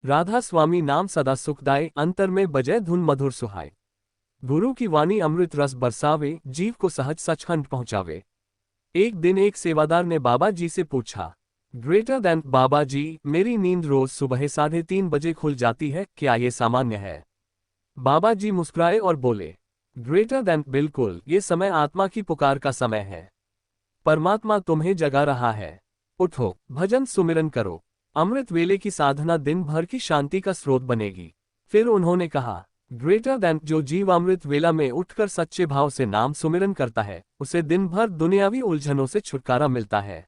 राधा स्वामी नाम सदा सुखदाय, अंतर में बजे धुन मधुर सुहाय। गुरु की वाणी अमृत रस बरसावे, जीव को सहज सचखंड पहुंचावे। एक दिन एक सेवादार ने बाबा जी से पूछा, ग्रेटर देन बाबा जी, मेरी नींद रोज सुबह 3:30 बजे खुल जाती है, क्या ये सामान्य है? बाबा जी मुस्कुराए और बोले, ग्रेटर देन, बिल्कुल, ये समय आत्मा की पुकार का समय है। परमात्मा तुम्हें जगा रहा है। उठो, भजन सुमिरन करो। अमृत वेले की साधना दिन भर की शांति का स्रोत बनेगी। फिर उन्होंने कहा, ग्रेटर देन, जो जीव अमृत वेला में उठकर सच्चे भाव से नाम सुमिरन करता है, उसे दिन भर दुनियावी उलझनों से छुटकारा मिलता है।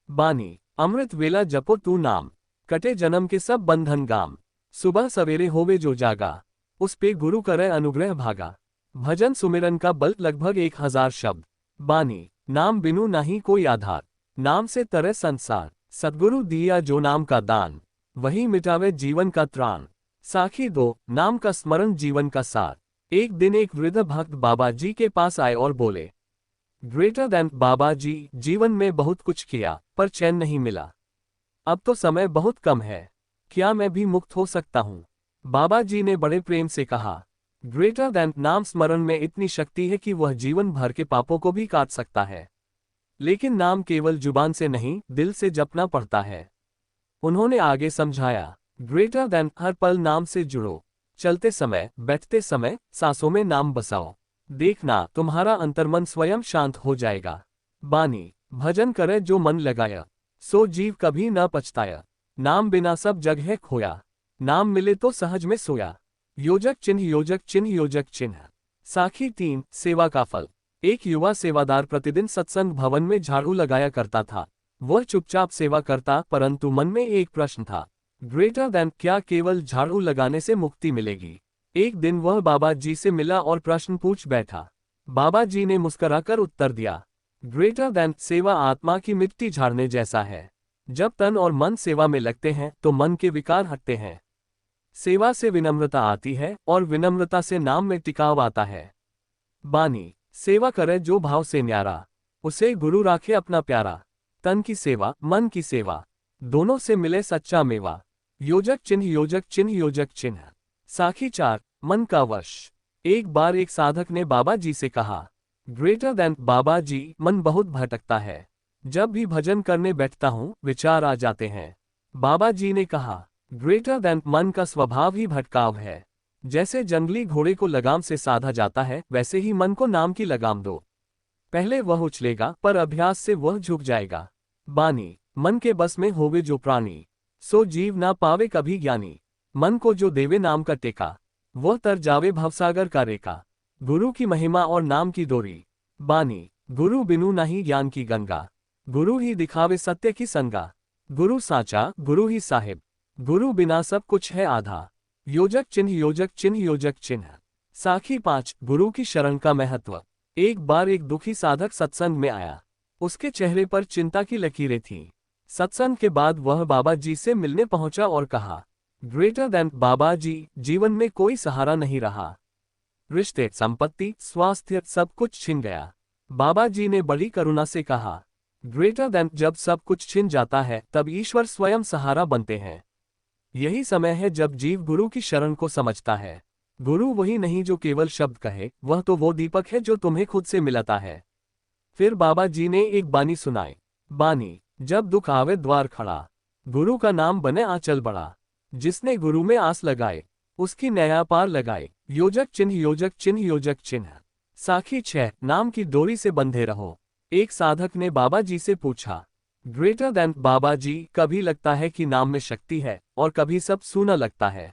बानी, अमृत वेला जपो तू नाम, कटे जन्म के सब बंधन गाम। सुबह सवेरे होवे जो जागा, उस पे गुरु करे अनुग्रह भागा। भजन सुमिरन का बल लगभग 1000 शब्द। बानी, नाम बिनु नहीं कोई आधार, नाम से तरे संसार। सद्गुरु दिया जो नाम का दान, वही मिटावे जीवन का त्राण। साखी 2, नाम का स्मरण जीवन का सार। एक दिन एक वृद्ध भक्त बाबा जी के पास आए और बोले, ग्रेटर देन बाबा जी, जीवन में बहुत कुछ किया पर चैन नहीं मिला। अब तो समय बहुत कम है, क्या मैं भी मुक्त हो सकता हूँ? बाबा जी ने बड़े प्रेम से कहा, ग्रेटर देन, नाम स्मरण में इतनी शक्ति है कि वह जीवन भर के पापों को भी काट सकता है। लेकिन नाम केवल जुबान से नहीं, दिल से जपना पड़ता है। उन्होंने आगे समझाया, ग्रेटर देन, हर पल नाम से जुड़ो। चलते समय, बैठते समय, सांसों में नाम बसाओ। देखना, तुम्हारा अंतर्मन स्वयं शांत हो जाएगा। बानी, भजन करे जो मन लगाया, सो जीव कभी न पछताया। नाम बिना सब जग है खोया, नाम मिले तो सहज में सोया। योजक चिन्ह योजक चिन्ह योजक चिन्ह। साखी 3, सेवा का फल। एक युवा सेवादार प्रतिदिन सत्संग भवन में झाड़ू लगाया करता था। वह चुपचाप सेवा करता, परंतु मन में एक प्रश्न था, ग्रेटर देन, क्या केवल झाड़ू लगाने से मुक्ति मिलेगी? एक दिन वह बाबा जी से मिला और प्रश्न पूछ बैठा। बाबा जी ने मुस्कुराकर उत्तर दिया, ग्रेटर देन, सेवा आत्मा की मिट्टी झाड़ने जैसा है। जब तन और मन सेवा में लगते हैं तो मन के विकार हटते हैं। सेवा से विनम्रता आती है और विनम्रता से नाम में टिकाव आता है। बानी, सेवा करे जो भाव से न्यारा, उसे गुरु राखे अपना प्यारा। तन की सेवा, मन की सेवा, दोनों से मिले सच्चा मेवा। योजक चिन्ह योजक चिन्ह योजक चिन्ह। साखी 4, मन का वश। एक बार एक साधक ने बाबा जी से कहा, ग्रेटर देन बाबा जी, मन बहुत भटकता है। जब भी भजन करने बैठता हूँ, विचार आ जाते हैं। बाबा जी ने कहा, ग्रेटर देन, मन का स्वभाव ही भटकाव है। जैसे जंगली घोड़े को लगाम से साधा जाता है, वैसे ही मन को नाम की लगाम दो। पहले वह उछलेगा, पर अभ्यास से वह झुक जाएगा। बानी, मन के बस में होवे जो प्राणी, सो जीव ना पावे कभी ज्ञानी। मन को जो देवे नाम का टेका, वह तर जावे भवसागर का रेखा। गुरु की महिमा और नाम की डोरी। बानी, गुरु बिनु नहीं ज्ञान की गंगा, गुरु ही दिखावे सत्य की संगा। गुरु साचा, गुरु ही साहिब, गुरु बिना सब कुछ है आधा। योजक चिन्ह योजक चिन्ह योजक चिन्ह। साखी 5, गुरु की शरण का महत्व। एक बार एक दुखी साधक सत्संग में आया। उसके चेहरे पर चिंता की लकीरें थीं। सत्संग के बाद वह बाबा जी से मिलने पहुंचा और कहा, ग्रेटर देन बाबा जी, जीवन में कोई सहारा नहीं रहा। रिश्ते, संपत्ति, स्वास्थ्य, सब कुछ छिन गया। बाबा जी ने बड़ी करुणा से कहा, ग्रेटर देन, जब सब कुछ छिन जाता है तब ईश्वर स्वयं सहारा बनते हैं। यही समय है जब जीव गुरु की शरण को समझता है। गुरु वही नहीं जो केवल शब्द कहे, वह तो वो दीपक है जो तुम्हें खुद से मिलाता है। फिर बाबा जी ने एक बानी सुनाई। बानी, जब दुख आवे द्वार खड़ा, गुरु का नाम बने आंचल बड़ा। जिसने गुरु में आस लगाए, उसकी नया पार लगाए। योजक चिन्ह योजक चिन्ह योजक चिन्ह। साखी 6, नाम की डोरी से बंधे रहो। एक साधक ने बाबा जी से पूछा, ग्रेटर देन बाबा जी, कभी लगता है कि नाम में शक्ति है और कभी सब सूना लगता है,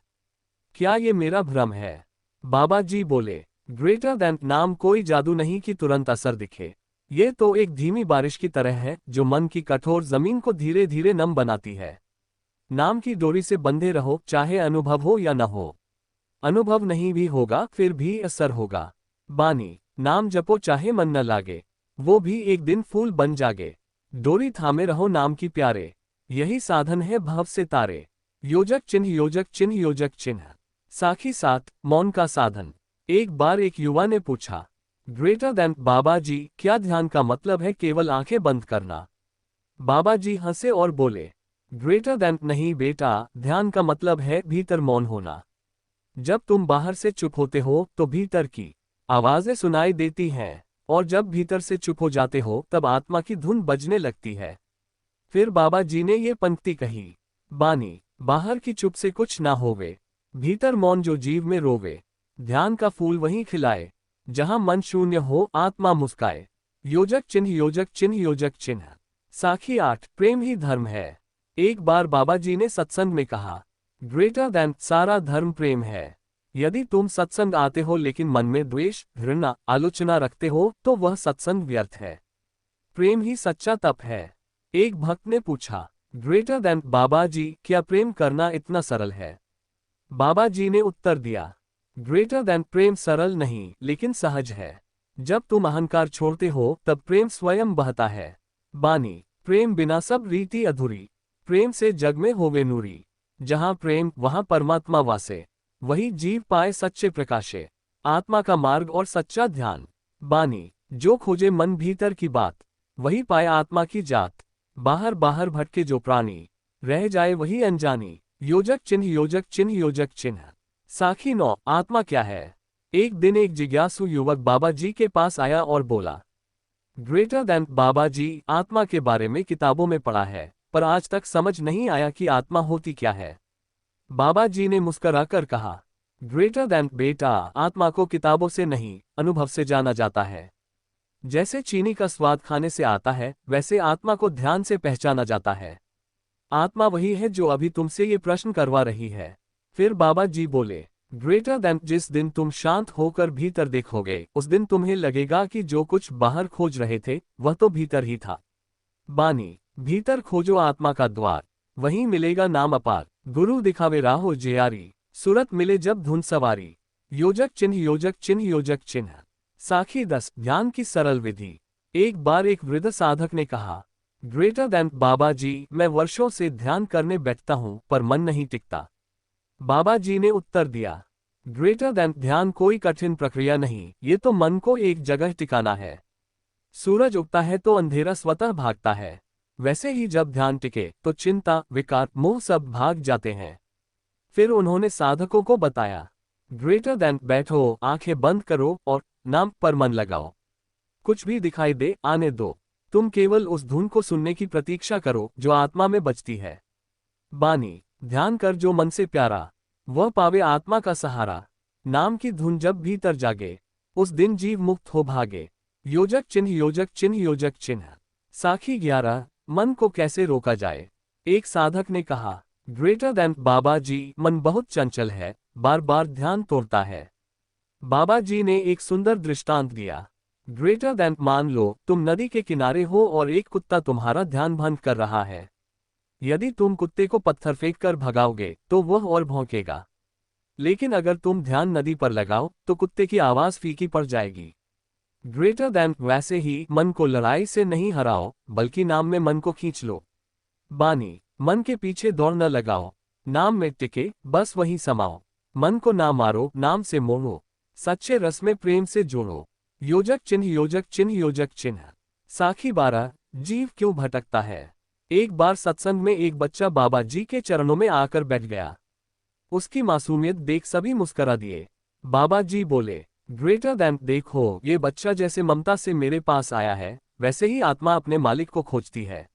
क्या ये मेरा भ्रम है? बाबा जी बोले, ग्रेटर देन, नाम कोई जादू नहीं कि तुरंत असर दिखे। ये तो एक धीमी बारिश की तरह है जो मन की कठोर जमीन को धीरे धीरे नम बनाती है। नाम की डोरी से बंधे रहो, चाहे अनुभव हो या न हो। अनुभव नहीं भी होगा फिर भी असर होगा। बानी, नाम जपो चाहे मन न लागे, वो भी एक दिन फूल बन जागे। डोरी थामे रहो नाम की प्यारे, यही साधन है भव से तारे। योजक चिन्ह योजक चिन्ह योजक चिन्ह। साखी 7, मौन का साधन। एक बार एक युवा ने पूछा, ग्रेटर देन बाबा जी, क्या ध्यान का मतलब है केवल आंखें बंद करना? बाबा जी हंसे और बोले, ग्रेटर देन नहीं बेटा, ध्यान का मतलब है भीतर मौन होना। जब तुम बाहर से चुप होते हो तो भीतर की आवाजें सुनाई देती हैं, और जब भीतर से चुप हो जाते हो तब आत्मा की धुन बजने लगती है। फिर बाबा जी ने ये पंक्ति कही, बानी, बाहर की चुप से कुछ ना होवे, भीतर मौन जो जीव में रोवे, ध्यान का फूल वहीं खिलाए, जहां मन शून्य हो आत्मा मुस्काए। योजक चिन्ह योजक चिन्ह योजक चिन्ह। साखी 8। प्रेम ही धर्म है। एक बार बाबा जी ने सत्संग में कहा, ग्रेटर देन सारा धर्म प्रेम है। यदि तुम सत्संग आते हो लेकिन मन में द्वेष, घृणा, आलोचना रखते हो तो वह सत्संग व्यर्थ है। प्रेम ही सच्चा तप है। एक भक्त ने पूछा, ग्रेटर देन बाबा जी, क्या प्रेम करना इतना सरल है? बाबा जी ने उत्तर दिया, ग्रेटर देन प्रेम सरल नहीं लेकिन सहज है। जब तुम अहंकार छोड़ते हो तब प्रेम स्वयं बहता है। बानी, प्रेम बिना सब रीति अधूरी, प्रेम से जग में होवे नूरी। जहां प्रेम वहां परमात्मा वासे, वही जीव पाए सच्चे प्रकाशे। आत्मा का मार्ग और सच्चा ध्यान। बानी, जो खोजे मन भीतर की बात, वही पाए आत्मा की जात। बाहर बाहर भटके जो प्राणी, रह जाए वही अनजानी। योजक चिन्ह योजक चिन्ह योजक चिन्ह। साखी 9। आत्मा क्या है? एक दिन एक जिज्ञासु युवक बाबा जी के पास आया और बोला, ग्रेटर देन बाबा जी, आत्मा के बारे में किताबों में पढ़ा है, पर आज तक समझ नहीं आया कि आत्मा होती क्या है। बाबा जी ने मुस्कुराकर कहा, ग्रेटर देन बेटा, आत्मा को किताबों से नहीं, अनुभव से जाना जाता है। जैसे चीनी का स्वाद खाने से आता है, वैसे आत्मा को ध्यान से पहचाना जाता है। आत्मा वही है जो अभी तुमसे ये प्रश्न करवा रही है। फिर बाबा जी बोले, ग्रेटर देन जिस दिन तुम शांत होकर भीतर देखोगे, उस दिन तुम्हें लगेगा कि जो कुछ बाहर खोज रहे थे वह तो भीतर ही था। बानी, भीतर खोजो आत्मा का द्वार, वहीं मिलेगा नाम अपार। गुरु दिखावे राहो जियारी, सूरत मिले जब धुन सवारी। योजक चिन्ह योजक चिन्ह योजक चिन्ह। साखी 10। ध्यान की सरल विधि। एक बार एक वृद्ध साधक ने कहा, ग्रेटर देन बाबा जी, मैं वर्षों से ध्यान करने बैठता हूं पर मन नहीं टिकता। बाबा जी ने उत्तर दिया, ग्रेटर देन ध्यान कोई कठिन प्रक्रिया नहीं, ये तो मन को एक जगह टिकाना है। सूरज उगता है तो अंधेरा स्वतः भागता है, वैसे ही जब ध्यान टिके तो चिंता, विकार, मोह सब भाग जाते हैं। फिर उन्होंने साधकों को बताया, ग्रेटर देन बैठो, आंखें बंद करो और नाम पर मन लगाओ। कुछ भी दिखाई दे आने दो, तुम केवल उस धुन को सुनने की प्रतीक्षा करो जो आत्मा में बजती है। बानी, ध्यान कर जो मन से प्यारा, वह पावे आत्मा का सहारा। नाम की धुन जब भीतर जागे, उस दिन जीव मुक्त हो भागे। योजक चिन्ह योजक चिन्ह योजक चिन्ह। साखी 11। मन को कैसे रोका जाए? एक साधक ने कहा, ग्रेटर देन बाबा जी, मन बहुत चंचल है, बार बार ध्यान तोड़ता है। बाबा जी ने एक सुंदर दृष्टांत दिया, ग्रेटर देन मान लो तुम नदी के किनारे हो और एक कुत्ता तुम्हारा ध्यान भंग कर रहा है। यदि तुम कुत्ते को पत्थर फेंक कर भगाओगे तो वह और भौंकेगा, लेकिन अगर तुम ध्यान नदी पर लगाओ तो कुत्ते की आवाज फीकी पड़ जाएगी। ग्रेटर देन वैसे ही मन को लड़ाई से नहीं हराओ, बल्कि नाम में मन को खींच लो। बानी, मन के पीछे दौड़ न लगाओ, नाम में टिके बस वही समाओ। मन को ना मारो, नाम से मोड़ो, सच्चे रस में प्रेम से जोड़ो। योजक चिन्ह योजक चिन्ह योजक चिन्ह। साखी 12। जीव क्यों भटकता है? एक बार सत्संग में एक बच्चा बाबा जी के चरणों में आकर बैठ गया। उसकी मासूमियत देख सभी मुस्करा दिए। बाबा जी बोले, ग्रेटर देन देखो, ये बच्चा जैसे ममता से मेरे पास आया है, वैसे ही आत्मा अपने मालिक को खोजती है,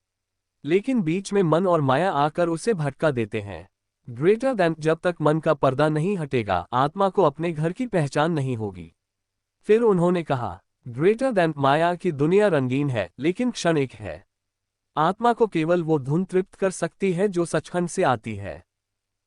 लेकिन बीच में मन और माया आकर उसे भटका देते हैं। ग्रेटर देन जब तक मन का पर्दा नहीं हटेगा, आत्मा को अपने घर की पहचान नहीं होगी। फिर उन्होंने कहा, ग्रेटर देन माया की दुनिया रंगीन है लेकिन क्षणिक है। आत्मा को केवल वो धुन तृप्त कर सकती है जो सचखंड से आती है।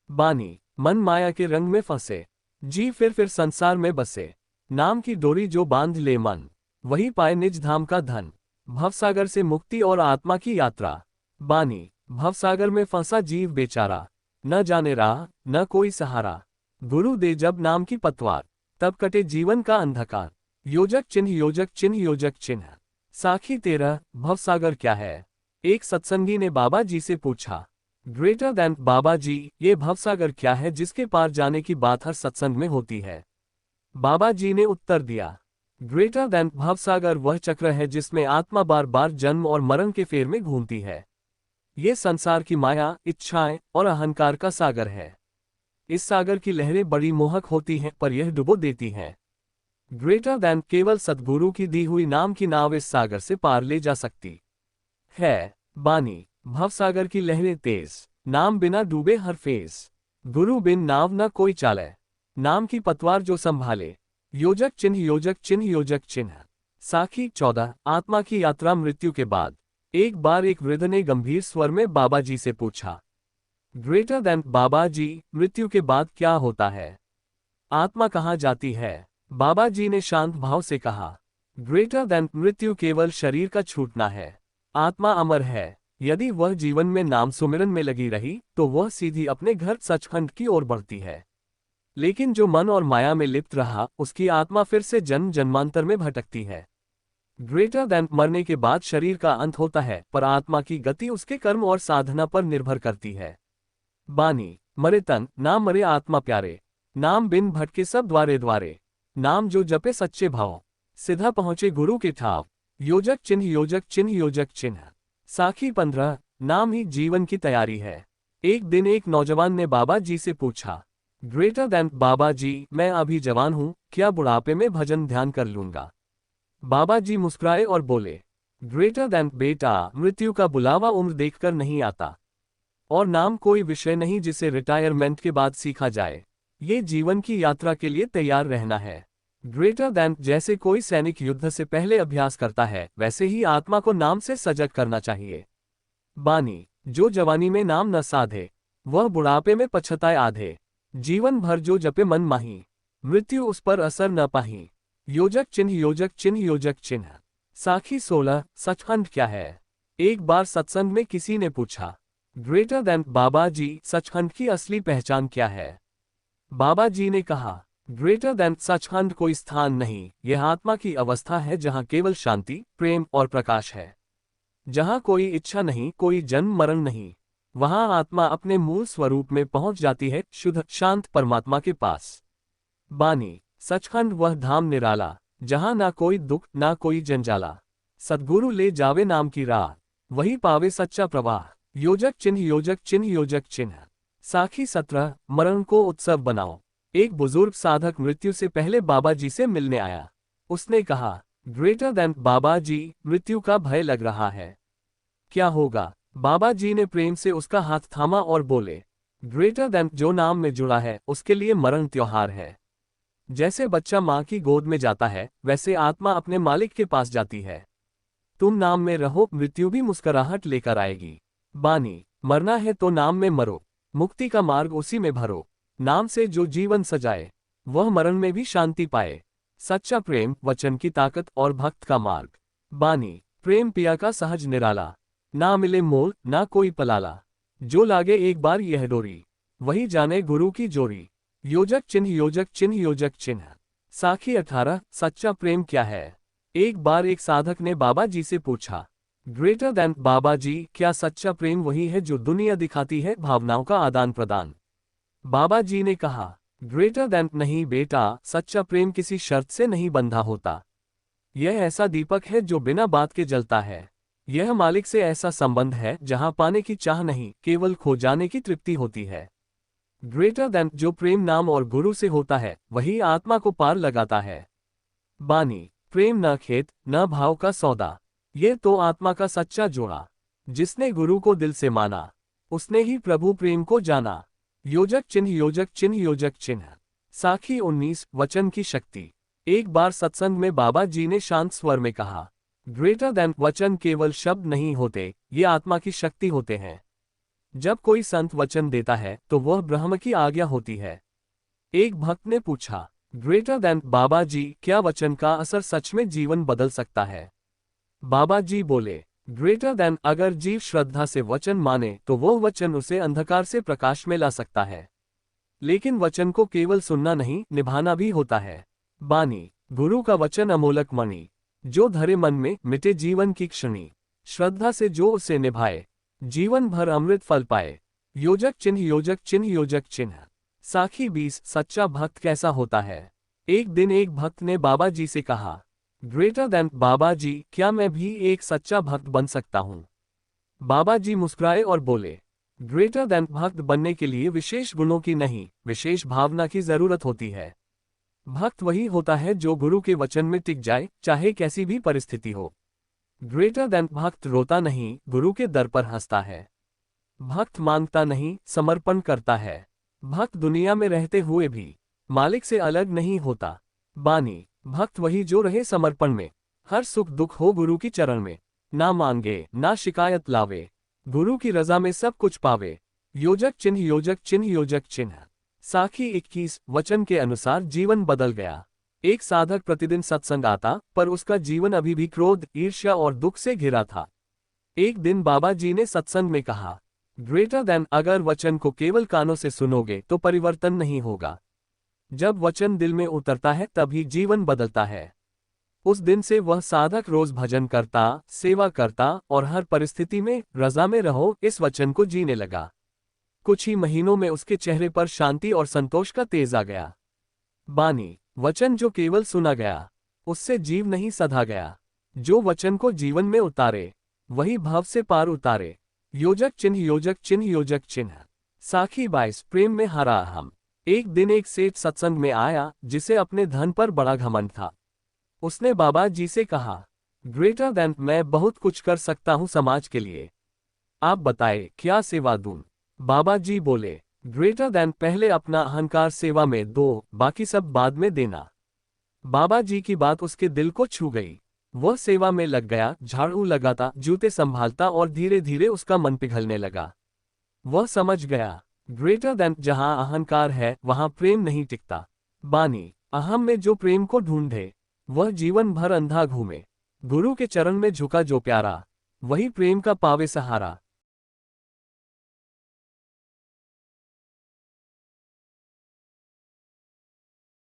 बानी, मन माया के रंग में फंसे, जी फिर संसार में बसे। नाम की डोरी जो बांध ले मन, वही पाए निज धाम का धन। भवसागर से मुक्ति और आत्मा की यात्रा। बानी, भवसागर में फंसा जीव बेचारा, न जाने राह न कोई सहारा। गुरु दे जब नाम की पतवार, तब कटे जीवन का अंधकार। योजक चिन्ह योजक चिन्ह योजक चिन्ह। साखी 13। भवसागर क्या है? एक सत्संगी ने बाबा जी से पूछा, ग्रेटर देन बाबा जी, ये भवसागर क्या है जिसके पार जाने की बात हर सत्संग में होती है? बाबा जी ने उत्तर दिया, ग्रेटर देन भवसागर वह चक्र है जिसमें आत्मा बार बार जन्म और मरण के फेर में घूमती है। ये संसार की माया, इच्छाएं और अहंकार का सागर है। इस सागर की लहरें बड़ी मोहक होती हैं, पर यह डुबो देती हैं। ग्रेटर दैन केवल सद्गुरु की दी हुई नाम की नाव इस सागर से पार ले जा सकती है। बानी, भवसागर की लहरें तेज, नाम बिना डूबे हर फेस। गुरु बिन नाव न कोई चाले, नाम की पतवार जो संभाले। योजक चिन्ह योजक चिन्ह योजक चिन्ह। साखी 14। आत्मा की यात्रा मृत्यु के बाद। एक बार एक वृद्ध ने गंभीर स्वर में बाबा जी से पूछा, ग्रेटर दैन बाबा जी, मृत्यु के बाद क्या होता है? आत्मा कहाँ जाती है? बाबा जी ने शांत भाव से कहा, ग्रेटर दैन मृत्यु केवल शरीर का छूटना है। आत्मा अमर है। यदि वह जीवन में नाम सुमिरन में लगी रही तो वह सीधी अपने घर सचखंड की ओर बढ़ती है। लेकिन जो मन और माया में लिप्त रहा, उसकी आत्मा फिर से जन्म जन्मांतर में भटकती है। ग्रेटर दैन मरने के बाद शरीर का अंत होता है, पर आत्मा की गति उसके कर्म और साधना पर निर्भर करती है। बानी, मरे तन ना मरे आत्मा प्यारे, नाम बिन भटके सब द्वारे द्वारे। नाम जो जपे सच्चे भाव, सीधा पहुंचे गुरु के ठाव। योजक चिन्ह योजक चिन्ह योजक चिन्ह। साखी 15। नाम ही जीवन की तैयारी है। एक दिन एक नौजवान ने बाबा जी से पूछा, ग्रेटर दैन बाबा जी, मैं अभी जवान हूं, क्या बुढ़ापे में भजन ध्यान कर लूंगा? बाबा जी मुस्कुराए और बोले, ग्रेटर दैन बेटा, मृत्यु का बुलावा उम्र देखकर नहीं आता, और नाम कोई विषय नहीं जिसे रिटायरमेंट के बाद सीखा जाए। ये जीवन की यात्रा के लिए तैयार रहना है। ग्रेटर दैन जैसे कोई सैनिक युद्ध से पहले अभ्यास करता है, वैसे ही आत्मा को नाम से सजग करना चाहिए। बानी, जो जवानी में नाम न साधे, वह बुढ़ापे में पछताए आधे। जीवन भर जो जपे मन माही, मृत्यु उस पर असर न पाही। योजक चिन्ह योजक चिन्ह योजक चिन्ह। साखी 16। सचखंड क्या है? एक बार सत्संग में किसी ने पूछा, ग्रेटर दैन बाबा जी, सचखंड की असली पहचान क्या है? बाबा जी ने कहा, ग्रेटर दैन सचखंड कोई स्थान नहीं, यह आत्मा की अवस्था है जहां केवल शांति, प्रेम और प्रकाश है। जहां कोई इच्छा नहीं, कोई जन्म मरण नहीं। वहां आत्मा अपने मूल स्वरूप में पहुंच जाती है, शुद्ध शांत परमात्मा के पास। बानी, सचखंड वह धाम निराला, जहां ना कोई दुख ना कोई जंजाला। सद्गुरु ले जावे नाम की राह, वही पावे सच्चा प्रवाह। योजक चिन्ह योजक चिन्ह योजक चिन्ह। साखी 17। मरण को उत्सव बनाओ। एक बुजुर्ग साधक मृत्यु से पहले बाबा जी से मिलने आया। उसने कहा, ग्रेटर दैन बाबा जी, मृत्यु का भय लग रहा है, क्या होगा? बाबा जी ने प्रेम से उसका हाथ थामा और बोले, ग्रेटर दैन जो नाम में जुड़ा है, उसके लिए मरण त्योहार है। जैसे बच्चा माँ की गोद में जाता है, वैसे आत्मा अपने मालिक के पास जाती है। तुम नाम में रहो, मृत्यु भी मुस्कुराहट लेकर आएगी। बानी, मरना है तो नाम में मरो, मुक्ति का मार्ग उसी में भरो। नाम से जो जीवन सजाए, वह मरण में भी शांति पाए। सच्चा प्रेम, वचन की ताकत और भक्त का मार्ग। बानी, प्रेम पिया का सहज निराला, ना मिले मोल ना कोई पलाला। जो लागे एक बार यह डोरी, वही जाने गुरु की जोरी। योजक चिन्ह योजक चिन्ह योजक चिन्ह। साखी 18। सच्चा प्रेम क्या है? एक बार एक साधक ने बाबा जी से पूछा, ग्रेटर दैन बाबा जी, क्या सच्चा प्रेम वही है जो दुनिया दिखाती है, भावनाओं का आदान प्रदान? बाबा जी ने कहा, ग्रेटर दैन नहीं बेटा, सच्चा प्रेम किसी शर्त से नहीं बंधा होता। यह ऐसा दीपक है जो बिना बात के जलता है। यह मालिक से ऐसा संबंध है जहां पाने की चाह नहीं, केवल खो जाने की तृप्ति होती है। ग्रेटर दैन जो प्रेम नाम और गुरु से होता है, वही आत्मा को पार लगाता है। बानी, प्रेम न खेत न भाव का सौदा, ये तो आत्मा का सच्चा जोड़ा। जिसने गुरु को दिल से माना, उसने ही प्रभु प्रेम को जाना। योजक चिन्ह योजक चिन्ह योजक चिन्ह। साखी 19। वचन की शक्ति। एक बार सत्संग में बाबा जी ने शांत स्वर में कहा, ग्रेटर दैन वचन केवल शब्द नहीं होते, ये आत्मा की शक्ति होते हैं। जब कोई संत वचन देता है तो वह ब्रह्म की आज्ञा होती है। एक भक्त ने पूछा, ग्रेटर दैन बाबा जी, क्या वचन का असर सच में जीवन बदल सकता है? बाबा जी बोले, ग्रेटर दैन अगर जीव श्रद्धा से वचन माने तो वो वचन उसे अंधकार से प्रकाश में ला सकता है। लेकिन वचन को केवल सुनना नहीं, निभाना भी होता है। बानी, गुरु का वचन अमोलक मणि, जो धरे मन में मिटे जीवन की क्षणी। श्रद्धा से जो उसे निभाए, जीवन भर अमृत फल पाए। योजक चिन्ह योजक चिन्ह योजक चिन्ह। साखी 20। सच्चा भक्त कैसा होता है? एक दिन एक भक्त ने बाबा जी से कहा, ग्रेटर दैन बाबा जी, क्या मैं भी एक सच्चा भक्त बन सकता हूँ? बाबा जी मुस्कुराए और बोले, ग्रेटर देन भक्त बनने के लिए विशेष गुणों की नहीं, विशेष भावना की जरूरत होती है। भक्त वही होता है जो गुरु के वचन में टिक जाए, चाहे कैसी भी परिस्थिति हो। ग्रेटर देन भक्त रोता नहीं, गुरु के दर पर हंसता है। भक्त मांगता नहीं, समर्पण करता है। भक्त दुनिया में रहते हुए भी मालिक से अलग नहीं होता। बानी, भक्त वही जो रहे समर्पण में, हर सुख दुख हो गुरु की चरण में, ना मांगे ना शिकायत लावे, गुरु की रजा में सब कुछ पावे। योजक चिन्ह योजक चिन्ह योजक चिन्ह। साखी 21 वचन के अनुसार जीवन बदल गया। एक साधक प्रतिदिन सत्संग आता, पर उसका जीवन अभी भी क्रोध, ईर्ष्या और दुख से घिरा था। एक दिन बाबा जी ने सत्संग में कहा, ग्रेटर देन अगर वचन को केवल कानों से सुनोगे तो परिवर्तन नहीं होगा। जब वचन दिल में उतरता है तभी जीवन बदलता है। उस दिन से वह साधक रोज भजन करता, सेवा करता और हर परिस्थिति में रजा में रहो इस वचन को जीने लगा। कुछ ही महीनों में उसके चेहरे पर शांति और संतोष का तेज आ गया। बानी, वचन जो केवल सुना गया उससे जीव नहीं सधा गया। जो वचन को जीवन में उतारे वही भाव से पार उतारे। योजक चिन्ह योजक चिन्ह योजक चिन्ह। साखी 22 प्रेम में हरा हम। एक दिन एक सेठ सत्संग में आया जिसे अपने धन पर बड़ा घमंड था। उसने बाबा जी से कहा, ग्रेटर देन मैं बहुत कुछ कर सकता हूं समाज के लिए, आप बताएं क्या सेवा दूं। बाबा जी बोले, ग्रेटर देन पहले अपना अहंकार सेवा में दो, बाकी सब बाद में देना। बाबा जी की बात उसके दिल को छू गई। वह सेवा में लग गया, झाड़ू लगाता, जूते संभालता और धीरे धीरे उसका मन पिघलने लगा। वह समझ गया, ग्रेटर देन जहां अहंकार है वहां प्रेम नहीं टिकता। बानी, अहम में जो प्रेम को ढूंढे वह जीवन भर अंधा घूमे। गुरु के चरण में झुका जो प्यारा, वही प्रेम का पावे सहारा।